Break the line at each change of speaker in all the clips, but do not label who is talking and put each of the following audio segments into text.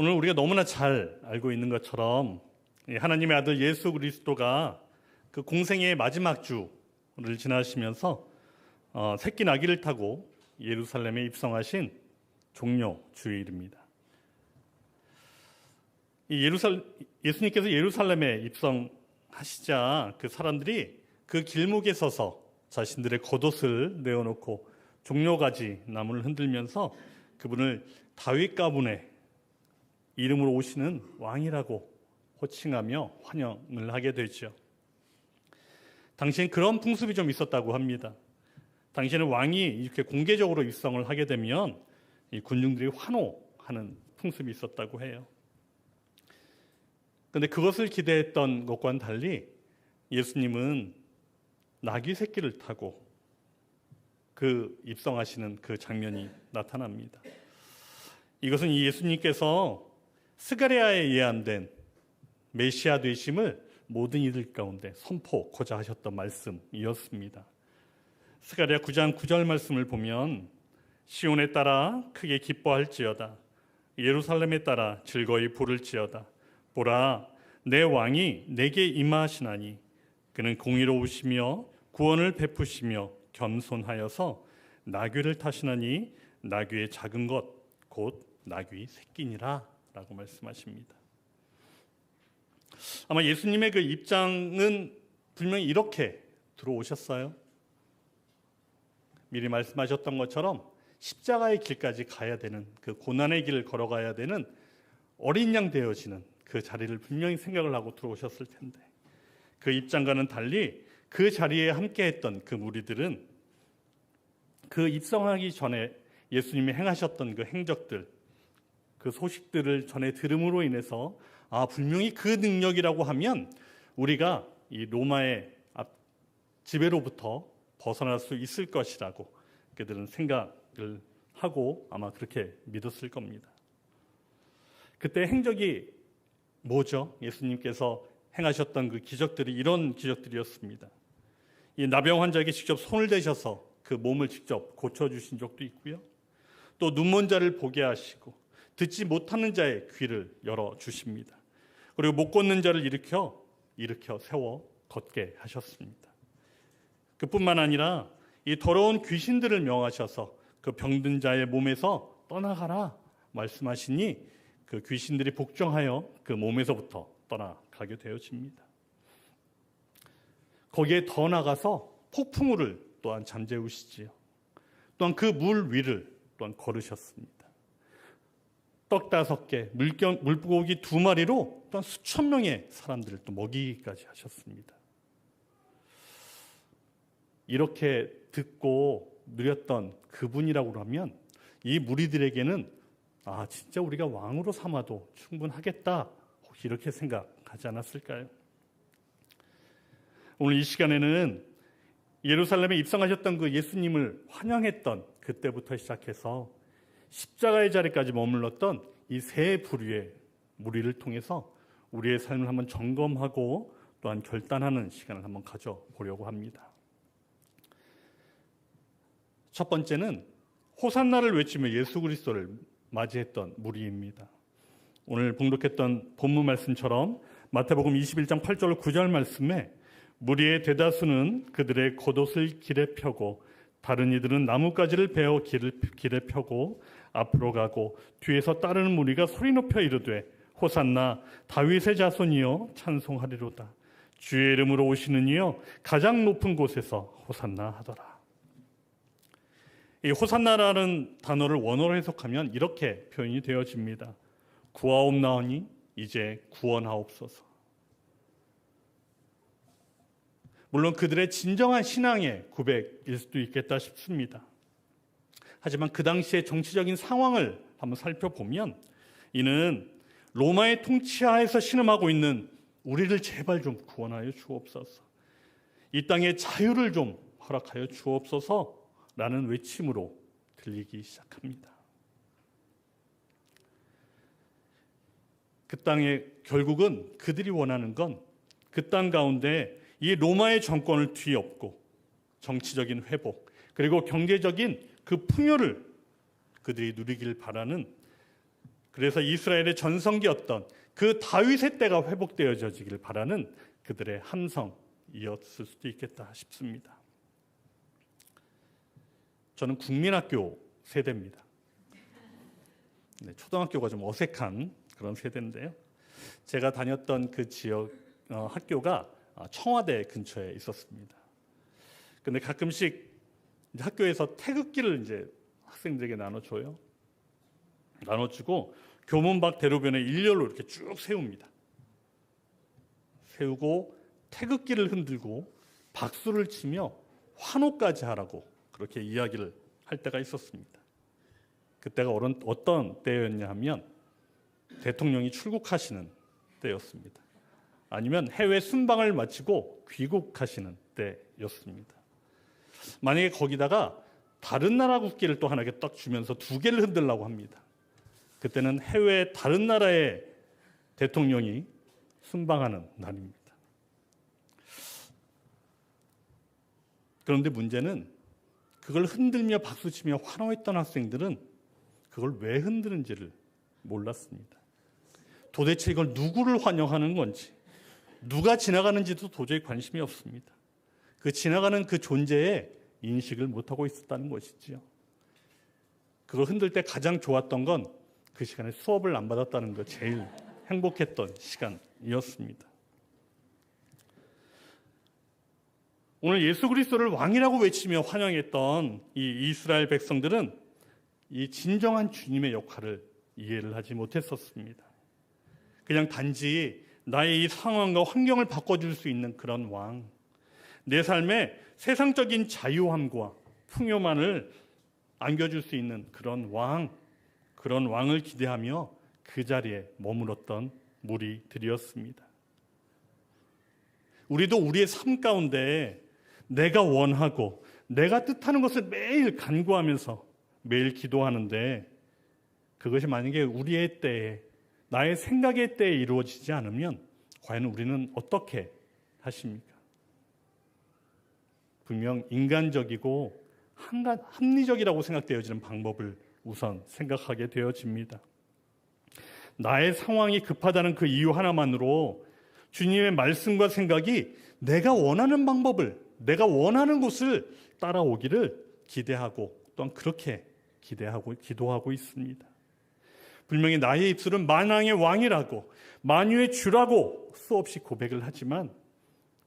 오늘 우리가 너무나 잘 알고 있는 것처럼 하나님의 아들 예수 그리스도가 그 공생의 마지막 주를 지나시면서 새끼 나귀를 타고 예루살렘에 입성하신 종료 주일입니다. 예수님께서 예루살렘에 입성하시자 그 사람들이 그 길목에 서서 자신들의 겉옷을 내어놓고 종려가지 나무를 흔들면서 그분을 다윗 가문의 이름으로 오시는 왕이라고 호칭하며 환영을 하게 되죠. 당시엔 그런 풍습이 좀 있었다고 합니다. 당시에는 왕이 이렇게 공개적으로 입성을 하게 되면 이 군중들이 환호하는 풍습이 있었다고 해요. 그런데 그것을 기대했던 것과는 달리 예수님은 나귀 새끼를 타고 그 입성하시는 그 장면이 나타납니다. 이것은 이 예수님께서 스가랴에 예언된 메시아 되심을 모든 이들 가운데 선포고자 하셨던 말씀이었습니다. 스가랴 9장 9절 말씀을 보면 시온에 따라 크게 기뻐할지어다 예루살렘에 따라 즐거이 부를지어다 보라 내 왕이 내게 임하시나니 그는 공의로우시며 구원을 베푸시며 겸손하여서 나귀를 타시나니 나귀의 작은 것 곧 나귀 새끼니라 라고 말씀하십니다. 아마 예수님의 그 입장은 분명히 이렇게 들어오셨어요. 미리 말씀하셨던 것처럼 십자가의 길까지 가야 되는 그 고난의 길을 걸어가야 되는 어린 양 되어지는 그 자리를 분명히 생각을 하고 들어오셨을 텐데 그 입장과는 달리 그 자리에 함께했던 그 무리들은 그 입성하기 전에 예수님이 행하셨던 그 행적들, 그 소식들을 전해 들음으로 인해서 분명히 그 능력이라고 하면 우리가 이 로마의 지배로부터 벗어날 수 있을 것이라고 그들은 생각을 하고 아마 그렇게 믿었을 겁니다. 그때 행적이 뭐죠? 예수님께서 행하셨던 그 기적들이 이런 기적들이었습니다. 이 나병 환자에게 직접 손을 대셔서 그 몸을 직접 고쳐주신 적도 있고요. 또 눈먼 자를 보게 하시고 듣지 못하는 자의 귀를 열어주십니다. 그리고 못 걷는 자를 일으켜 세워 걷게 하셨습니다. 그뿐만 아니라 이 더러운 귀신들을 명하셔서 그 병든 자의 몸에서 떠나가라 말씀하시니 그 귀신들이 복종하여 그 몸에서부터 떠나가게 되어집니다. 거기에 더 나가서 폭풍우를 또한 잠재우시지요. 또한 그 물 위를 또한 걸으셨습니다. 떡 5개, 물고기 2마리로 또한 수천 명의 사람들을 또 먹이기까지 하셨습니다. 이렇게 듣고 누렸던 그분이라고 하면 이 무리들에게는 진짜 우리가 왕으로 삼아도 충분하겠다 혹시 이렇게 생각하지 않았을까요? 오늘 이 시간에는 예루살렘에 입성하셨던 그 예수님을 환영했던 그때부터 시작해서 십자가의 자리까지 머물렀던 이 세 부류의 무리를 통해서 우리의 삶을 한번 점검하고 또한 결단하는 시간을 한번 가져보려고 합니다. 첫 번째는 호산나를 외치며 예수 그리스도를 맞이했던 무리입니다. 오늘 봉독했던 본문 말씀처럼 마태복음 21장 8절 9절 말씀에 무리의 대다수는 그들의 겉옷을 길에 펴고 다른 이들은 나뭇가지를 베어 길에 펴고 앞으로 가고 뒤에서 따르는 무리가 소리 높여 이르되 호산나 다윗의 자손이여 찬송하리로다 주의 이름으로 오시는 이여 가장 높은 곳에서 호산나 하더라. 이 호산나라는 단어를 원어로 해석하면 이렇게 표현이 되어집니다. 구하옵나오니 이제 구원하옵소서. 물론 그들의 진정한 신앙의 고백일 수도 있겠다 싶습니다. 하지만 그 당시의 정치적인 상황을 한번 살펴보면 이는 로마의 통치하에서 신음하고 있는 우리를 제발 좀 구원하여 주옵소서, 이 땅의 자유를 좀 허락하여 주옵소서라는 외침으로 들리기 시작합니다. 그 땅에 결국은 그들이 원하는 건 그 땅 가운데 이 로마의 정권을 뒤엎고 정치적인 회복 그리고 경제적인 그 풍요를 그들이 누리길 바라는 그래서 이스라엘의 전성기였던 그 다윗의 때가 회복되어지길 바라는 그들의 함성이었을 수도 있겠다 싶습니다. 저는 국민학교 세대입니다. 초등학교가 좀 어색한 그런 세대인데요. 제가 다녔던 그 지역 학교가 청와대 근처에 있었습니다. 근데 가끔씩 학교에서 태극기를 이제 학생들에게 나눠주고 교문 밖 대로변에 일렬로 이렇게 쭉 세웁니다. 세우고 태극기를 흔들고 박수를 치며 환호까지 하라고 그렇게 이야기를 할 때가 있었습니다. 그때가 어떤 때였냐 하면 대통령이 출국하시는 때였습니다. 아니면 해외 순방을 마치고 귀국하시는 때였습니다. 만약에 거기다가 다른 나라 국기를 또 하나 딱 주면서 두 개를 흔들라고 합니다. 그때는 해외 다른 나라의 대통령이 순방하는 날입니다. 그런데 문제는 그걸 흔들며 박수치며 환호했던 학생들은 그걸 왜 흔드는지를 몰랐습니다. 도대체 이걸 누구를 환영하는 건지, 누가 지나가는지도 도저히 관심이 없습니다. 그 지나가는 그 존재에 인식을 못하고 있었다는 것이지요. 그걸 흔들 때 가장 좋았던 건 그 시간에 수업을 안 받았다는 거, 제일 행복했던 시간이었습니다. 오늘 예수 그리스도를 왕이라고 외치며 환영했던 이 이스라엘 백성들은 이 진정한 주님의 역할을 이해를 하지 못했었습니다. 그냥 단지 나의 이 상황과 환경을 바꿔줄 수 있는 그런 왕, 내 삶에 세상적인 자유함과 풍요만을 안겨줄 수 있는 그런 왕을 기대하며 그 자리에 머물렀던 무리들이었습니다. 우리도 우리의 삶 가운데 내가 원하고 내가 뜻하는 것을 매일 간구하면서 매일 기도하는데 그것이 만약에 우리의 때에, 나의 생각의 때에 이루어지지 않으면 과연 우리는 어떻게 하십니까? 분명 인간적이고 합리적이라고 생각되어지는 방법을 우선 생각하게 되어집니다. 나의 상황이 급하다는 그 이유 하나만으로 주님의 말씀과 생각이 내가 원하는 방법을, 내가 원하는 곳을 따라오기를 기대하고 또한 그렇게 기도하고 있습니다. 분명히 나의 입술은 만왕의 왕이라고, 만유의 주라고 수없이 고백을 하지만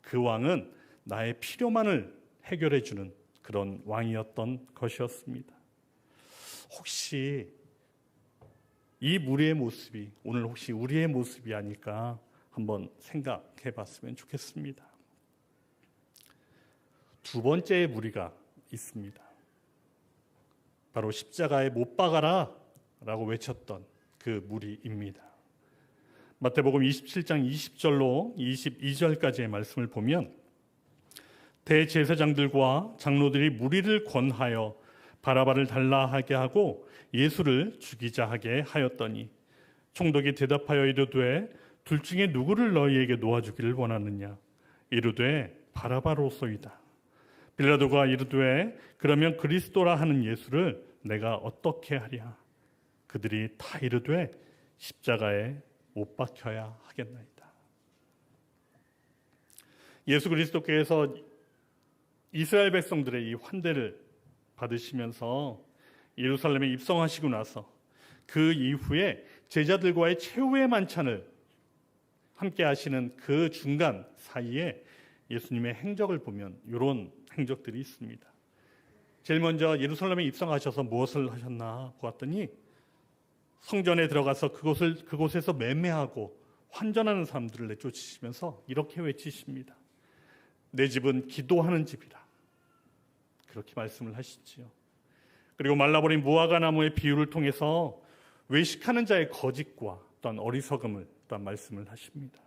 그 왕은 나의 필요만을 해결해 주는 그런 왕이었던 것이었습니다. 혹시 이 무리의 모습이 오늘 혹시 우리의 모습이 아닐까 한번 생각해 봤으면 좋겠습니다. 두 번째의 무리가 있습니다. 바로 십자가에 못 박아라 라고 외쳤던 그 무리입니다. 마태복음 27장 20절로 22절까지의 말씀을 보면 대제사장들과 장로들이 무리를 권하여 바라바를 달라 하게 하고 예수를 죽이자 하게 하였더니 총독이 대답하여 이르되 둘 중에 누구를 너희에게 놓아주기를 원하느냐? 이르되 바라바로소이다. 빌라도가 이르되 그러면 그리스도라 하는 예수를 내가 어떻게 하랴? 그들이 다 이르되 십자가에 못 박혀야 하겠나이다. 예수 그리스도께서 이스라엘 백성들의 이 환대를 받으시면서 예루살렘에 입성하시고 나서 그 이후에 제자들과의 최후의 만찬을 함께 하시는 그 중간 사이에 예수님의 행적을 보면 이런 행적들이 있습니다. 제일 먼저 예루살렘에 입성하셔서 무엇을 하셨나 보았더니 성전에 들어가서 그곳에서 매매하고 환전하는 사람들을 내쫓으시면서 이렇게 외치십니다. 내 집은 기도하는 집이라. 그렇게 말씀을 하시지요. 그리고 말라버린 무화과 나무의 비유를 통해서 외식하는 자의 거짓과 또한 어리석음을 또한 말씀을 하십니다.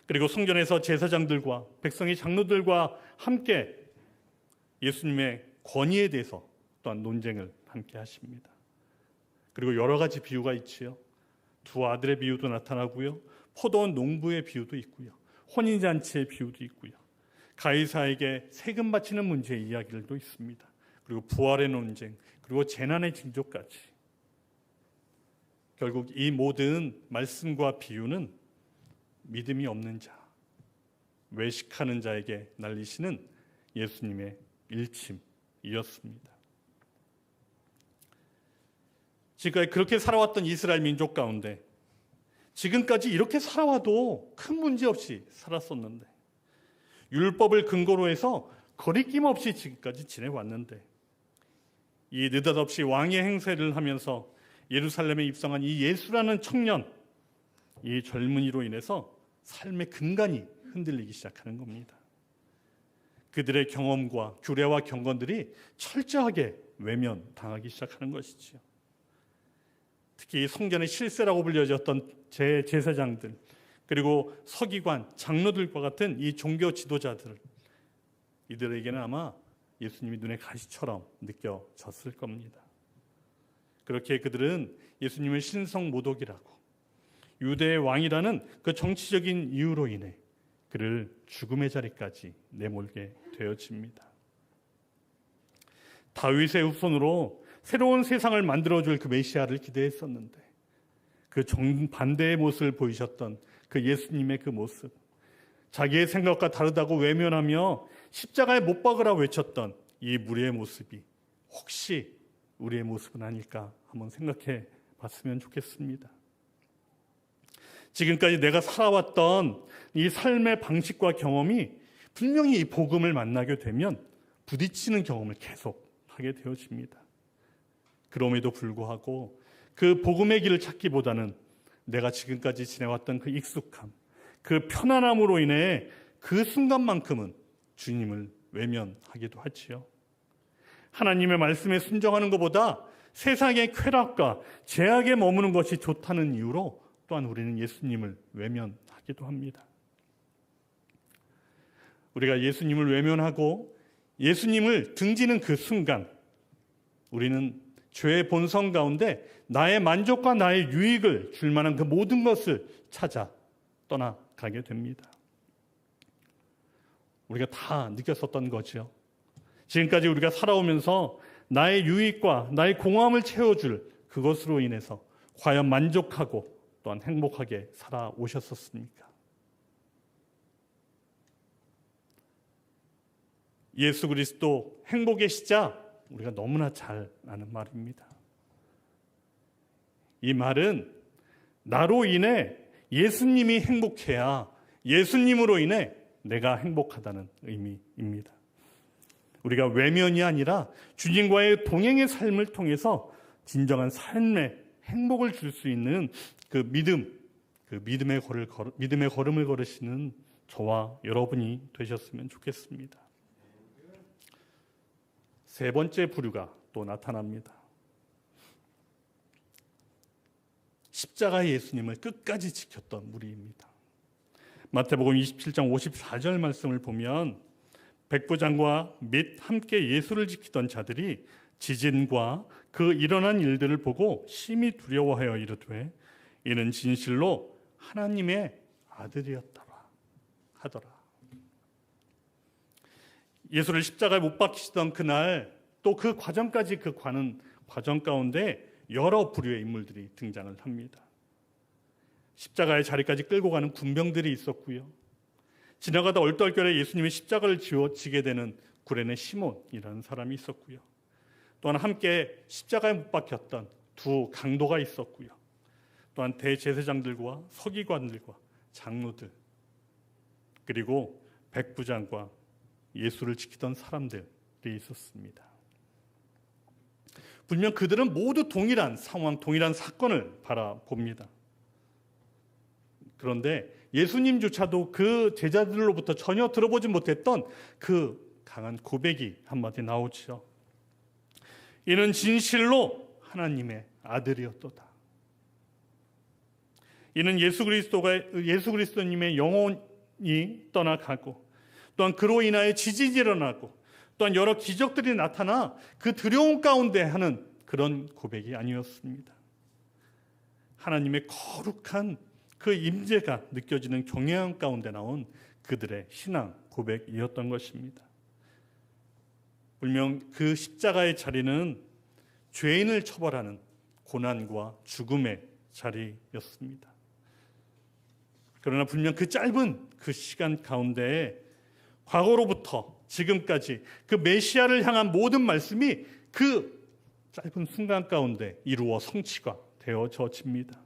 그리고 성전에서 제사장들과 백성의 장로들과 함께 예수님의 권위에 대해서 또한 논쟁을 함께 하십니다. 그리고 여러 가지 비유가 있지요. 두 아들의 비유도 나타나고요. 포도원 농부의 비유도 있고요. 혼인잔치의 비유도 있고요. 가이사에게 세금 바치는 문제의 이야기들도 있습니다. 그리고 부활의 논쟁, 그리고 재난의 징조까지. 결국 이 모든 말씀과 비유는 믿음이 없는 자, 외식하는 자에게 날리시는 예수님의 일침이었습니다. 지금까지 그렇게 살아왔던 이스라엘 민족 가운데 지금까지 이렇게 살아와도 큰 문제 없이 살았었는데, 율법을 근거로 해서 거리낌 없이 지금까지 지내왔는데, 이 느닷없이 왕의 행세를 하면서 예루살렘에 입성한 이 예수라는 청년, 이 젊은이로 인해서 삶의 근간이 흔들리기 시작하는 겁니다. 그들의 경험과 규례와 경건들이 철저하게 외면당하기 시작하는 것이지요. 특히 성전의 실세라고 불려졌던 제사장들, 그리고 서기관, 장로들과 같은 이 종교 지도자들, 이들에게는 아마 예수님이 눈의 가시처럼 느껴졌을 겁니다. 그렇게 그들은 예수님을 신성 모독이라고, 유대의 왕이라는 그 정치적인 이유로 인해 그를 죽음의 자리까지 내몰게 되어집니다. 다윗의 후손으로 새로운 세상을 만들어줄 그 메시아를 기대했었는데, 그 정반대의 모습을 보이셨던 그 예수님의 그 모습, 자기의 생각과 다르다고 외면하며 십자가에 못 박으라 외쳤던 이 무리의 모습이 혹시 우리의 모습은 아닐까 한번 생각해 봤으면 좋겠습니다. 지금까지 내가 살아왔던 이 삶의 방식과 경험이 분명히 이 복음을 만나게 되면 부딪히는 경험을 계속 하게 되어집니다. 그럼에도 불구하고 그 복음의 길을 찾기보다는 내가 지금까지 지내왔던 그 익숙함, 그 편안함으로 인해 그 순간만큼은 주님을 외면하기도 하지요. 하나님의 말씀에 순종하는 것보다 세상의 쾌락과 제약에 머무는 것이 좋다는 이유로 또한 우리는 예수님을 외면하기도 합니다. 우리가 예수님을 외면하고 예수님을 등지는 그 순간, 우리는 죄의 본성 가운데 나의 만족과 나의 유익을 줄 만한 그 모든 것을 찾아 떠나가게 됩니다. 우리가 다 느꼈었던 거죠. 지금까지 우리가 살아오면서 나의 유익과 나의 공허함을 채워줄 그것으로 인해서 과연 만족하고 또한 행복하게 살아오셨었습니까? 예수 그리스도 행복의 시작, 우리가 너무나 잘 아는 말입니다. 이 말은 나로 인해 예수님이 행복해야 예수님으로 인해 내가 행복하다는 의미입니다. 우리가 외면이 아니라 주님과의 동행의 삶을 통해서 진정한 삶의 행복을 줄 수 있는 그 믿음, 그 믿음의 걸음을 걸으시는 저와 여러분이 되셨으면 좋겠습니다. 세 번째 부류가 또 나타납니다. 십자가의 예수님을 끝까지 지켰던 무리입니다. 마태복음 27장 54절 말씀을 보면 백부장과 및 함께 예수를 지키던 자들이 지진과 그 일어난 일들을 보고 심히 두려워하여 이르되 이는 진실로 하나님의 아들이었더라 하더라. 예수를 십자가에 못 박히시던 그날, 또 그 과정까지 그 가는 과정 가운데 여러 부류의 인물들이 등장을 합니다. 십자가의 자리까지 끌고 가는 군병들이 있었고요. 지나가다 얼떨결에 예수님의 십자가를 지게 되는 구레네 시몬이라는 사람이 있었고요. 또한 함께 십자가에 못 박혔던 두 강도가 있었고요. 또한 대제사장들과 서기관들과 장로들, 그리고 백부장과 예수를 지키던 사람들이 있었습니다. 분명 그들은 모두 동일한 상황, 동일한 사건을 바라봅니다. 그런데 예수님조차도 그 제자들로부터 전혀 들어보지 못했던 그 강한 고백이 한마디 나오죠. 이는 진실로 하나님의 아들이었도다. 이는 예수 그리스도님의 영혼이 떠나가고, 또한 그로 인하여 지진이 일어나고, 또한 여러 기적들이 나타나 그 두려움 가운데 하는 그런 고백이 아니었습니다. 하나님의 거룩한 그 임재가 느껴지는 경외함 가운데 나온 그들의 신앙 고백이었던 것입니다. 분명 그 십자가의 자리는 죄인을 처벌하는 고난과 죽음의 자리였습니다. 그러나 분명 그 짧은 그 시간 가운데에 과거로부터 지금까지 그 메시아를 향한 모든 말씀이 그 짧은 순간 가운데 이루어 성취가 되어집니다.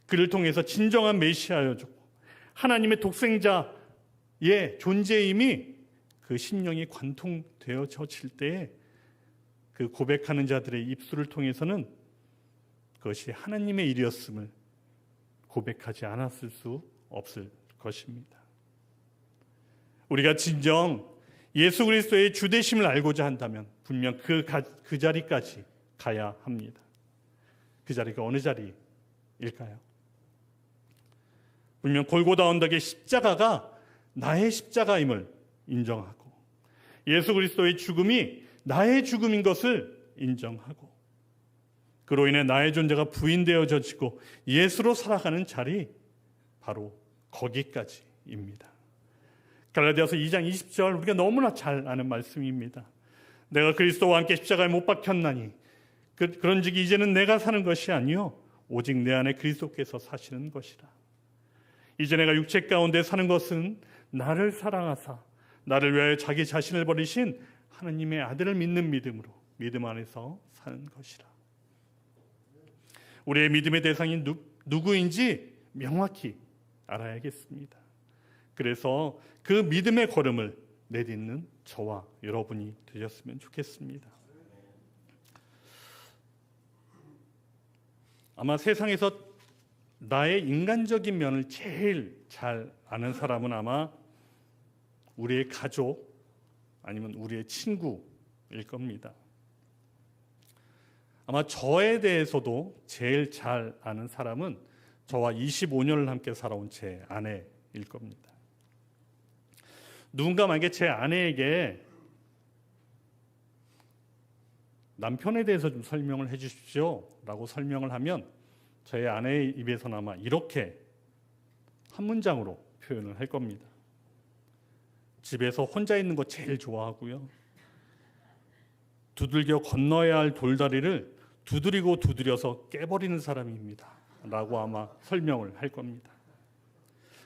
그를 통해서 진정한 메시아여주고 하나님의 독생자의 존재임이 그 심령이 관통되어질 때에 그 고백하는 자들의 입술을 통해서는 그것이 하나님의 일이었음을 고백하지 않았을 수 없을 것입니다. 우리가 진정 예수 그리스도의 주되심을 알고자 한다면 분명 그 자리까지 가야 합니다. 그 자리가 어느 자리일까요? 분명 골고다 언덕의 십자가가 나의 십자가임을 인정하고 예수 그리스도의 죽음이 나의 죽음인 것을 인정하고 그로 인해 나의 존재가 부인되어지고 예수로 살아가는 자리, 바로 거기까지입니다. 갈라디아서 2장 20절, 우리가 너무나 잘 아는 말씀입니다. 내가 그리스도와 함께 십자가에 못 박혔나니 그런즉 이제는 내가 사는 것이 아니요 오직 내 안에 그리스도께서 사시는 것이라. 이제 내가 육체 가운데 사는 것은 나를 사랑하사 나를 위하여 자기 자신을 버리신 하나님의 아들을 믿는 믿음으로 믿음 안에서 사는 것이라. 우리의 믿음의 대상이 누구인지 명확히 알아야겠습니다. 그래서 그 믿음의 걸음을 내딛는 저와 여러분이 되셨으면 좋겠습니다. 아마 세상에서 나의 인간적인 면을 제일 잘 아는 사람은 아마 우리의 가족 아니면 우리의 친구일 겁니다. 아마 저에 대해서도 제일 잘 아는 사람은 저와 25년을 함께 살아온 제 아내일 겁니다. 누군가 만약에 제 아내에게 남편에 대해서 좀 설명을 해 주십시오 라고 설명을 하면 저의 아내의 입에서는 아마 이렇게 한 문장으로 표현을 할 겁니다. 집에서 혼자 있는 거 제일 좋아하고요. 두들겨 건너야 할 돌다리를 두드리고 두드려서 깨버리는 사람입니다 라고 아마 설명을 할 겁니다.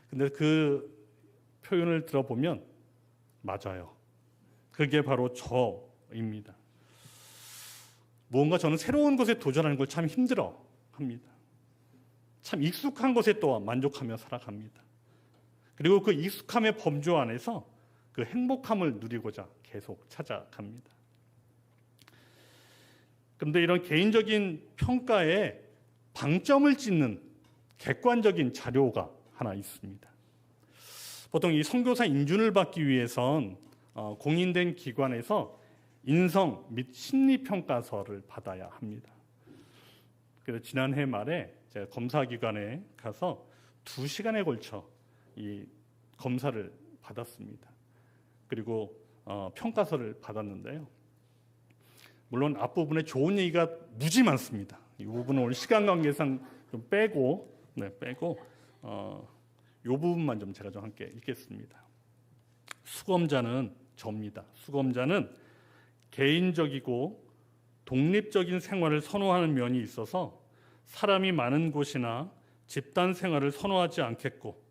근데 그 표현을 들어보면 맞아요. 그게 바로 저입니다. 무언가 저는 새로운 것에 도전하는 걸 참 힘들어 합니다. 참 익숙한 것에 또 만족하며 살아갑니다. 그리고 그 익숙함의 범주 안에서 그 행복함을 누리고자 계속 찾아갑니다. 그런데 이런 개인적인 평가에 방점을 찍는 객관적인 자료가 하나 있습니다. 보통 이 선교사 인준을 받기 위해선 공인된 기관에서 인성 및 심리평가서를 받아야 합니다. 그래서 지난해 말에 제가 검사기관에 가서 2시간에 걸쳐 이 검사를 받았습니다. 그리고 평가서를 받았는데요. 물론 앞부분에 좋은 얘기가 무지 많습니다. 이 부분은 오늘 시간 관계상 좀 빼고 이 부분만 좀 제가 좀 함께 읽겠습니다. 수검자는 저입니다. 수검자는 개인적이고 독립적인 생활을 선호하는 면이 있어서 사람이 많은 곳이나 집단 생활을 선호하지 않겠고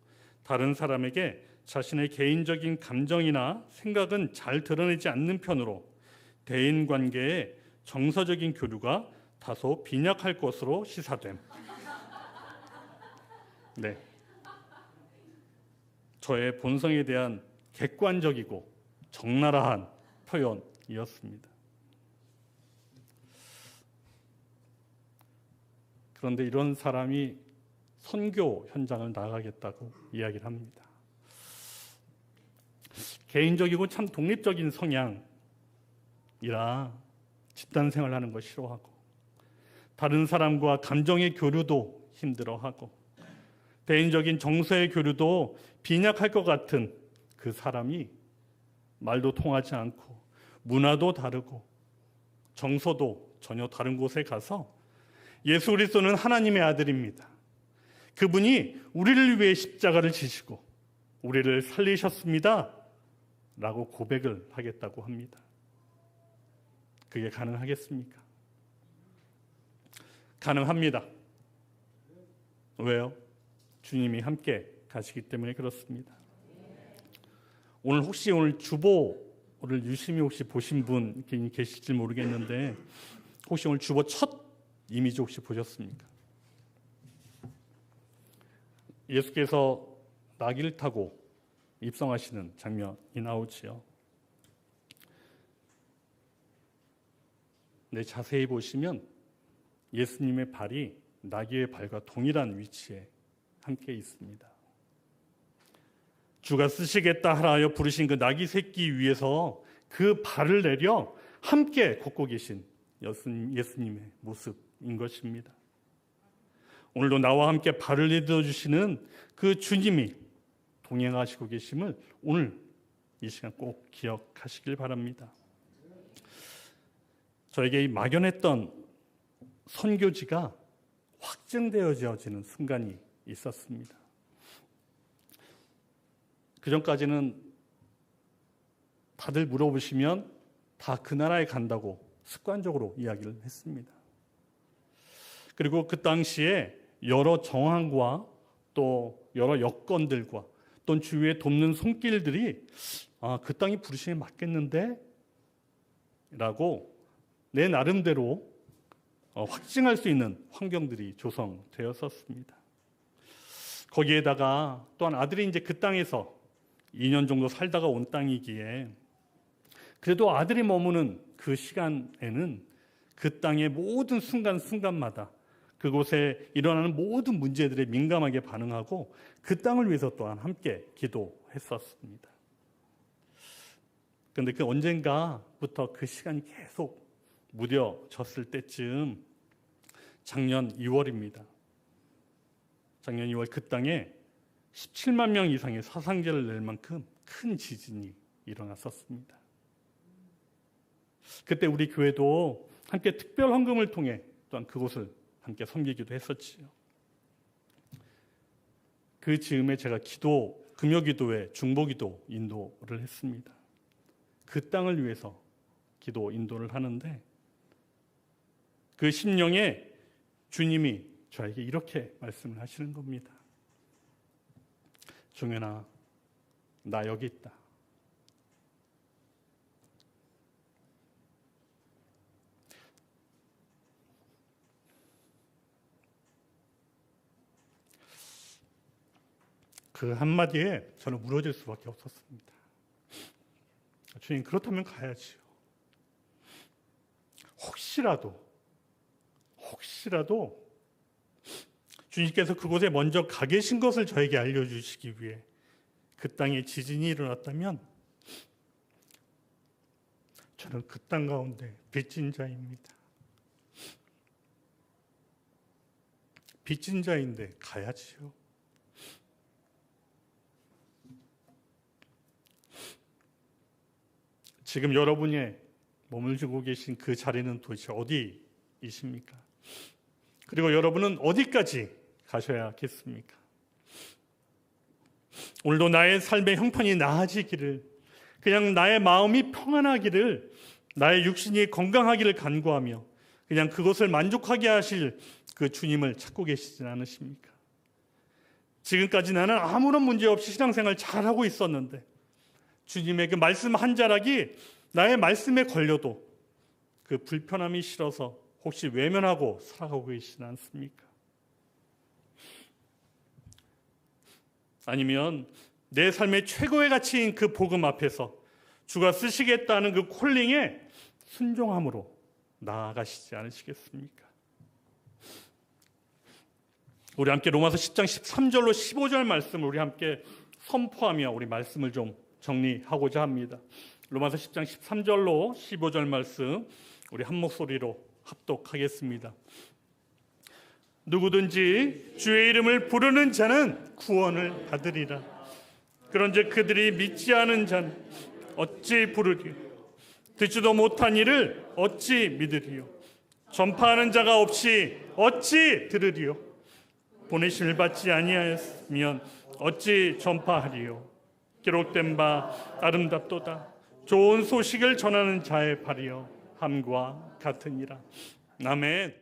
다른 사람에게 자신의 개인적인 감정이나 생각은 잘 드러내지 않는 편으로 대인관계의 정서적인 교류가 다소 빈약할 것으로 시사됨. 네, 저의 본성에 대한 객관적이고 적나라한 표현이었습니다. 그런데 이런 사람이 선교 현장을 나가겠다고 이야기를 합니다. 개인적이고 참 독립적인 성향이라 집단 생활하는 거 싫어하고 다른 사람과 감정의 교류도 힘들어하고 대인적인 정서의 교류도 빈약할 것 같은 그 사람이 말도 통하지 않고 문화도 다르고 정서도 전혀 다른 곳에 가서 예수 그리스도는 하나님의 아들입니다. 그분이 우리를 위해 십자가를 지시고 우리를 살리셨습니다 라고 고백을 하겠다고 합니다. 그게 가능하겠습니까? 가능합니다. 왜요? 주님이 함께 가시기 때문에 그렇습니다. 오늘 혹시 오늘 주보를 유심히 혹시 보신 분 계실지 모르겠는데 혹시 오늘 주보 첫 이미지 혹시 보셨습니까? 예수께서 나귀를 타고 입성하시는 장면이 나오지요. 네, 자세히 보시면 예수님의 발이 나귀의 발과 동일한 위치에 함께 있습니다. 주가 쓰시겠다 하여 부르신 그 나귀 새끼 위에서 그 발을 내려 함께 걷고 계신 예수님의 모습인 것입니다. 오늘도 나와 함께 발을 내딛어주시는 그 주님이 동행하시고 계심을 오늘 이 시간 꼭 기억하시길 바랍니다. 저에게 이 막연했던 선교지가 확증되어지는 순간이 있었습니다. 그 전까지는 다들 물어보시면 다 그 나라에 간다고 습관적으로 이야기를 했습니다. 그리고 그 당시에 여러 정황과 또 여러 여건들과 또 주위에 돕는 손길들이 그 땅이 부르심에 맞겠는데? 라고 내 나름대로 확증할 수 있는 환경들이 조성되었었습니다. 거기에다가 또한 아들이 이제 그 땅에서 2년 정도 살다가 온 땅이기에 그래도 아들이 머무는 그 시간에는 그 땅의 모든 순간순간마다 그곳에 일어나는 모든 문제들에 민감하게 반응하고 그 땅을 위해서 또한 함께 기도했었습니다. 그런데 그 언젠가부터 그 시간이 계속 무뎌졌을 때쯤 작년 2월입니다. 작년 2월 그 땅에 17만 명 이상의 사상자를 낼 만큼 큰 지진이 일어났었습니다. 그때 우리 교회도 함께 특별 헌금을 통해 또한 그곳을 함께 섬기기도 했었지요. 그 즈음에 제가 금요기도회 중보기도 인도를 했습니다. 그 땅을 위해서 기도 인도를 하는데 그 심령에 주님이 저에게 이렇게 말씀을 하시는 겁니다. 종현아, 나 여기 있다. 그 한마디에 저는 무너질 수밖에 없었습니다. 주님, 그렇다면 가야지요. 혹시라도 주님께서 그곳에 먼저 가 계신 것을 저에게 알려주시기 위해 그 땅에 지진이 일어났다면 저는 그 땅 가운데 빚진 자입니다. 빚진 자인데 가야지요. 지금 여러분이 머물고 계신 그 자리는 도대체 어디이십니까? 그리고 여러분은 어디까지 가셔야겠습니까? 오늘도 나의 삶의 형편이 나아지기를, 그냥 나의 마음이 평안하기를, 나의 육신이 건강하기를 간구하며 그냥 그것을 만족하게 하실 그 주님을 찾고 계시진 않으십니까? 지금까지 나는 아무런 문제 없이 신앙생활 잘하고 있었는데 주님의 그 말씀 한 자락이 나의 말씀에 걸려도 그 불편함이 싫어서 혹시 외면하고 살아가고 계시지 않습니까? 아니면 내 삶의 최고의 가치인 그 복음 앞에서 주가 쓰시겠다는 그 콜링에 순종함으로 나아가시지 않으시겠습니까? 우리 함께 로마서 10장 13절로 15절 말씀을 우리 함께 선포하며 우리 말씀을 좀 정리하고자 합니다. 로마서 10장 13절로 15절 말씀 우리 한 목소리로 합독하겠습니다. 누구든지 주의 이름을 부르는 자는 구원을 받으리라. 그런즉 그들이 믿지 않은 자는 어찌 부르리요? 듣지도 못한 일을 어찌 믿으리요? 전파하는 자가 없이 어찌 들으리요? 보내심을 받지 아니하였으면 어찌 전파하리요? 기록된 바 아름답도다. 좋은 소식을 전하는 자의 발이여 함과 같으니라. 아멘.